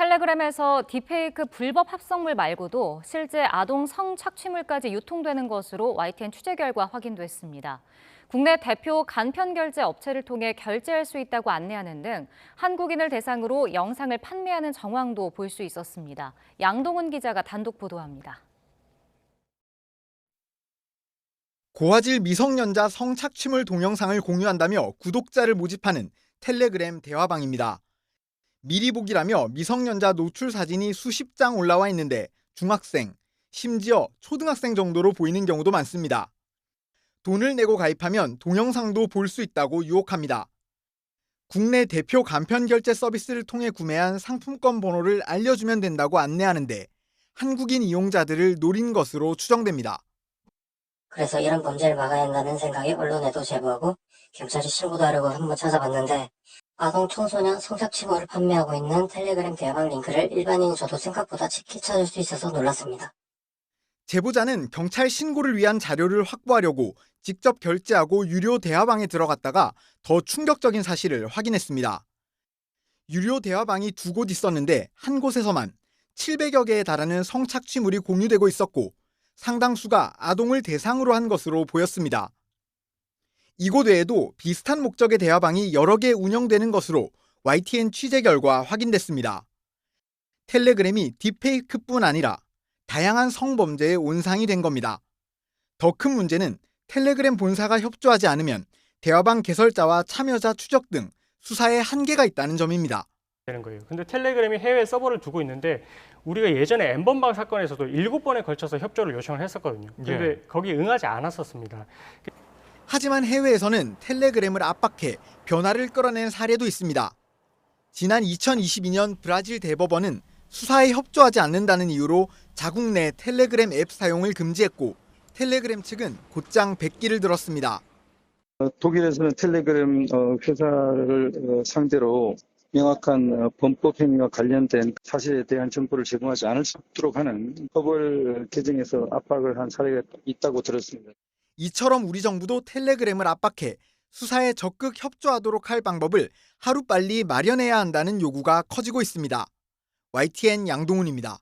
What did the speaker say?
텔레그램에서 딥페이크 불법 합성물 말고도 실제 아동 성착취물까지 유통되는 것으로 YTN 취재 결과 확인됐습니다. 국내 대표 간편결제 업체를 통해 결제할 수 있다고 안내하는 등 한국인을 대상으로 영상을 판매하는 정황도 볼 수 있었습니다. 양동훈 기자가 단독 보도합니다. 고화질 미성년자 성착취물 동영상을 공유한다며 구독자를 모집하는 텔레그램 대화방입니다. 미리 보기라며 미성년자 노출 사진이 수십 장 올라와 있는데 중학생, 심지어 초등학생 정도로 보이는 경우도 많습니다. 돈을 내고 가입하면 동영상도 볼 수 있다고 유혹합니다. 국내 대표 간편결제 서비스를 통해 구매한 상품권 번호를 알려주면 된다고 안내하는데 한국인 이용자들을 노린 것으로 추정됩니다. 그래서 이런 범죄를 막아야 한다는 생각에 언론에도 제보하고 경찰에 신고도 하려고 한번 찾아봤는데 아동 청소년 성착취물을 판매하고 있는 텔레그램 대화방 링크를 일반인인 저도 생각보다 쉽게 찾을 수 있어서 놀랐습니다. 제보자는 경찰 신고를 위한 자료를 확보하려고 직접 결제하고 유료 대화방에 들어갔다가 더 충격적인 사실을 확인했습니다. 유료 대화방이 두 곳 있었는데 한 곳에서만 700여 개에 달하는 성착취물이 공유되고 있었고 상당수가 아동을 대상으로 한 것으로 보였습니다. 이곳 외에도 비슷한 목적의 대화방이 여러 개 운영되는 것으로 YTN 취재 결과 확인됐습니다. 텔레그램이 딥페이크뿐 아니라 다양한 성범죄의 온상이 된 겁니다. 더 큰 문제는 텔레그램 본사가 협조하지 않으면 대화방 개설자와 참여자 추적 등 수사에 한계가 있다는 점입니다. 되는 거예요. 근데 텔레그램이 해외 서버를 두고 있는데 우리가 예전에 N번방 사건에서도 7번에 걸쳐서 협조를 요청을 했었거든요. 근데 거기 응하지 않았었습니다. 하지만 해외에서는 텔레그램을 압박해 변화를 끌어낸 사례도 있습니다. 지난 2022년 브라질 대법원은 수사에 협조하지 않는다는 이유로 자국 내 텔레그램 앱 사용을 금지했고 텔레그램 측은 곧장 백기를 들었습니다. 독일에서는 텔레그램 회사를 상대로 명확한 범법 행위와 관련된 사실에 대한 정보를 제공하지 않을 수 없도록 하는 법을 개정해서 압박을 한 사례가 있다고 들었습니다. 이처럼 우리 정부도 텔레그램을 압박해 수사에 적극 협조하도록 할 방법을 하루빨리 마련해야 한다는 요구가 커지고 있습니다. YTN 양동훈입니다.